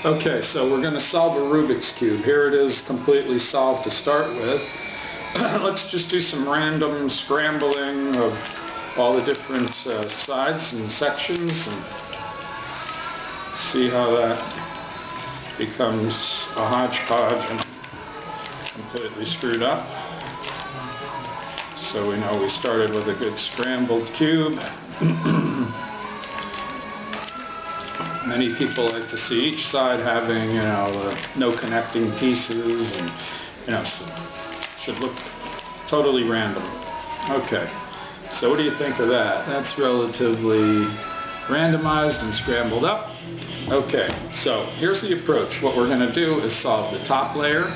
Okay, so we're going to solve a Rubik's Cube. Here it is completely solved to start with. Let's just do some random scrambling of all the different sides and sections and see how that becomes a hodgepodge and completely screwed up. So we know we started with a good scrambled cube. Many people like to see each side having, no connecting pieces, and should look totally random. Okay, so what do you think of that? That's relatively randomized and scrambled up. Okay, so here's the approach. What we're going to do is solve the top layer.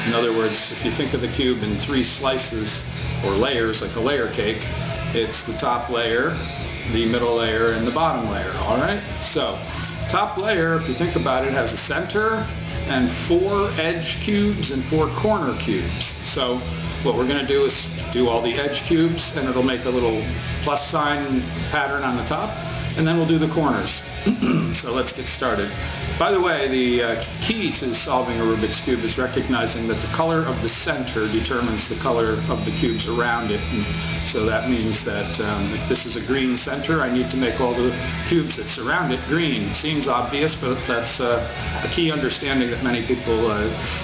In other words, if you think of the cube in 3 slices or layers, like a layer cake, it's the top layer, the middle layer, and the bottom layer. Alright, so top layer, if you think about it, has a center and 4 edge cubes and 4 corner cubes. So what we're going to do is do all the edge cubes, and it'll make a little plus sign pattern on the top, and then we'll do the corners. So let's get started. By the way, the key to solving a Rubik's Cube is recognizing that the color of the center determines the color of the cubes around it. And so that means that if this is a green center, I need to make all the cubes that surround it green. Seems obvious, but that's a key understanding that many people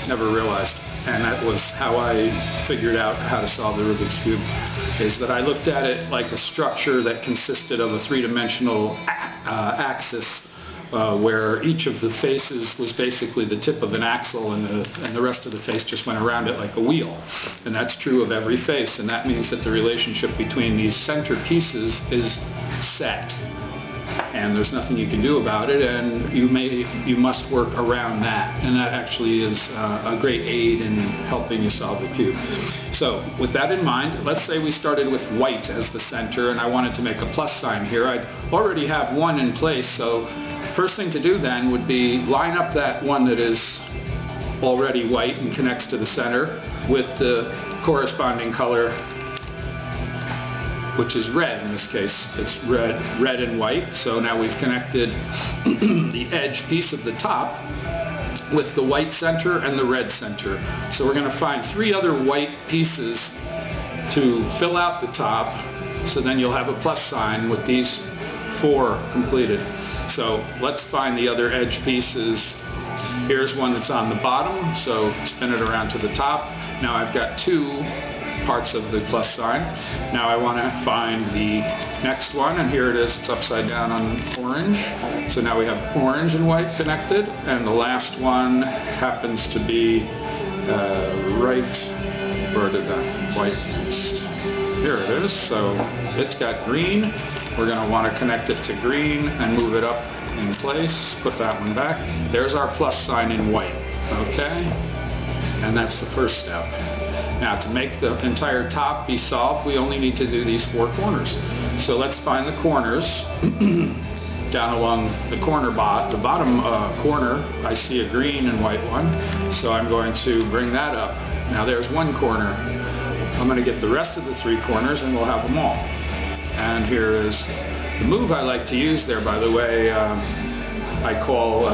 never realized. And that was how I figured out how to solve the Rubik's Cube, is that I looked at it like a structure that consisted of a 3-dimensional axis where each of the faces was basically the tip of an axle, and the rest of the face just went around it like a wheel. And that's true of every face, and that means that the relationship between these center pieces is set. And there's nothing you can do about it, and you must work around that, and that actually is a great aid in helping you solve the cube. So with that in mind, let's say we started with white as the center, and I wanted to make a plus sign here. I'd already have one in place, so first thing to do then would be line up that one that is already white and connects to the center with the corresponding color, which is red in this case. It's red and white. So now we've connected the edge piece of the top with the white center and the red center. So we're going to find 3 other white pieces to fill out the top, so then you'll have a plus sign with these 4 completed. So let's find the other edge pieces. Here's one that's on the bottom, so spin it around to the top. Now I've got 2 parts of the plus sign. Now I want to find the next one, and here it is. It's upside down on orange. So now we have orange and white connected, and the last one happens to be right, where did that white, here it is. So it's got green. We're going to want to connect it to green and move it up in place. Put that one back. There's our plus sign in white. Okay, and that's the first step. Now, to make the entire top be solved, we only need to do these 4 corners. So let's find the corners. Down along the corner the bottom corner, I see a green and white one. So I'm going to bring that up. Now there's 1 corner. I'm going to get the rest of the 3 corners, and we'll have them all. And here is the move I like to use there, by the way. I call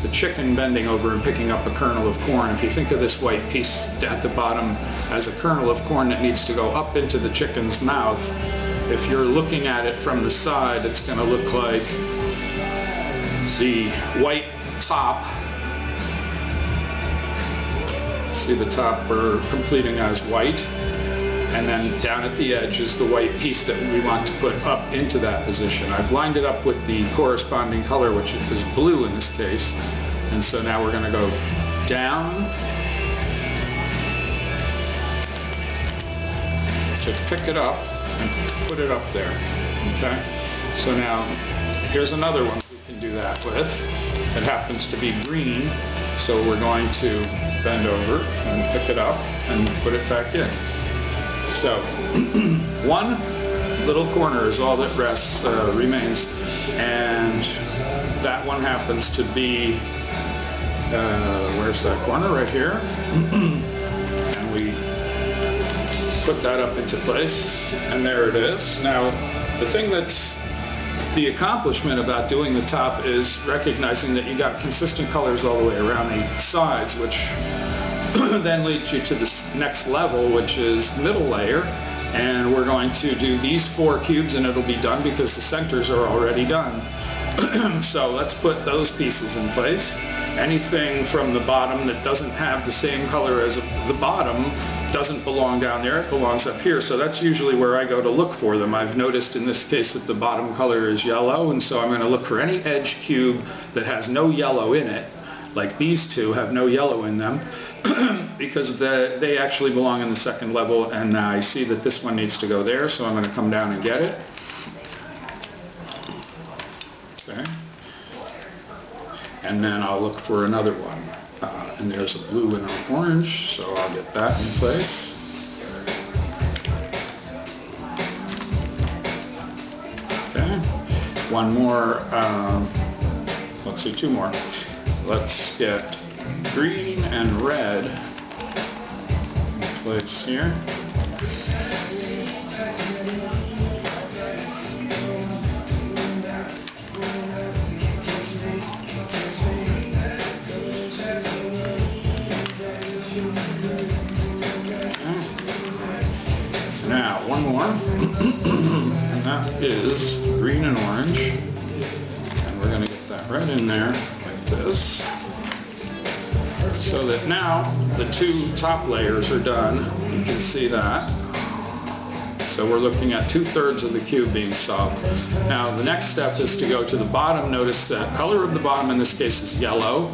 the chicken bending over and picking up a kernel of corn. If you think of this white piece at the bottom as a kernel of corn that needs to go up into the chicken's mouth, if you're looking at it from the side, it's going to look like the white top. See the top we're completing as white, and then down at the edge is the white piece that we want to put up into that position. I've lined it up with the corresponding color, which is blue in this case. And so now we're going to go down to pick it up and put it up there. Okay? So now here's another one we can do that with. It happens to be green, so we're going to bend over and pick it up and put it back in. So 1 little corner is all that remains, and that one happens to be, where's that corner? Right here. And we put that up into place, and there it is. Now, the thing that's The accomplishment about doing the top is recognizing that you got consistent colors all the way around the sides, which then leads you to the next level, which is middle layer. And we're going to do these 4 cubes and it'll be done because the centers are already done. So let's put those pieces in place. Anything from the bottom that doesn't have the same color as the bottom doesn't belong down there, it belongs up here. So that's usually where I go to look for them. I've noticed in this case that the bottom color is yellow, and so I'm going to look for any edge cube that has no yellow in it, like these two have no yellow in them, because they actually belong in the second level, and I see that this one needs to go there, so I'm going to come down and get it. Okay. And then I'll look for another one. And there's a blue and an orange, so I'll get that in place. Okay. One more, let's see, 2 more. Let's get green and red in place here. Now, one more, and that is green and orange, and we're going to get that right in there like this, so that now the 2 top layers are done. You can see that. So we're looking at 2/3 of the cube being solved. Now the next step is to go to the bottom. Notice the color of the bottom in this case is yellow,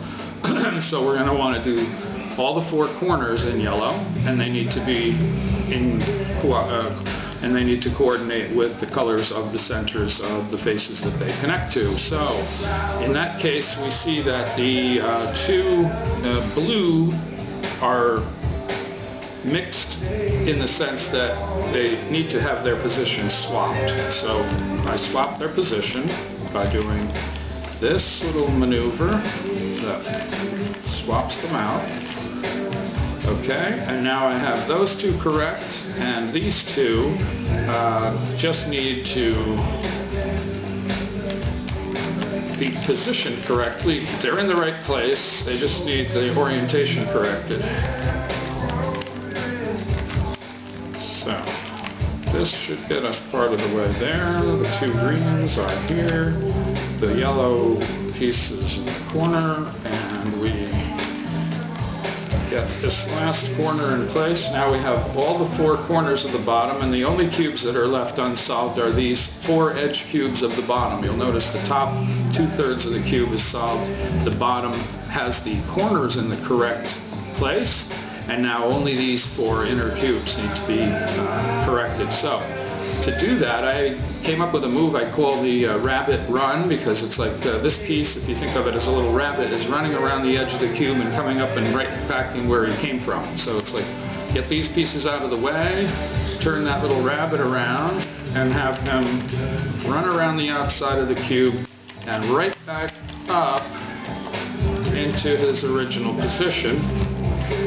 so we're going to want to do all the 4 corners in yellow, and they need to be and they need to coordinate with the colors of the centers of the faces that they connect to. So in that case, we see that the 2 blue are mixed in the sense that they need to have their positions swapped. So I swap their position by doing this little maneuver that swaps them out. Okay, and now I have those 2 correct, and these 2 just need to be positioned correctly. They're in the right place, they just need the orientation corrected. So, this should get us part of the way there. The 2 greens are here, the yellow piece is in the corner, and we get this last corner in place. Now we have all the 4 corners of the bottom, and the only cubes that are left unsolved are these 4 edge cubes of the bottom. You'll notice the top 2/3 of the cube is solved. The bottom has the corners in the correct place, and now only these 4 inner cubes need to be corrected. So to do that, I came up with a move I call the rabbit run, because it's like this piece, if you think of it as a little rabbit, is running around the edge of the cube and coming up and right back in where he came from. So it's like, get these pieces out of the way, turn that little rabbit around, and have him run around the outside of the cube and right back up into his original position.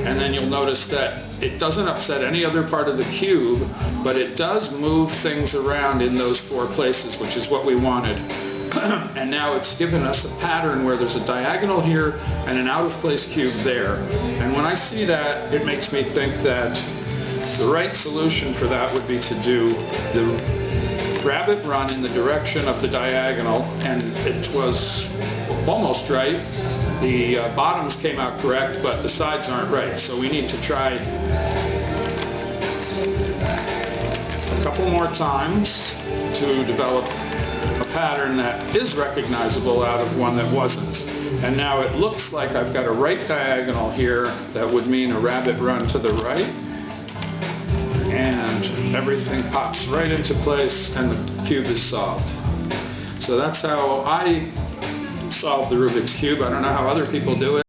And then you'll notice that it doesn't upset any other part of the cube, but it does move things around in those 4 places, which is what we wanted. And now it's given us a pattern where there's a diagonal here and an out-of-place cube there. And when I see that, it makes me think that the right solution for that would be to do the rabbit run in the direction of the diagonal, and it was almost right. The bottoms came out correct, but the sides aren't right, so we need to try a couple more times to develop a pattern that is recognizable out of one that wasn't. And now it looks like I've got a right diagonal here that would mean a rabbit run to the right, and everything pops right into place and the cube is solved. So that's how I solve the Rubik's Cube. I don't know how other people do it.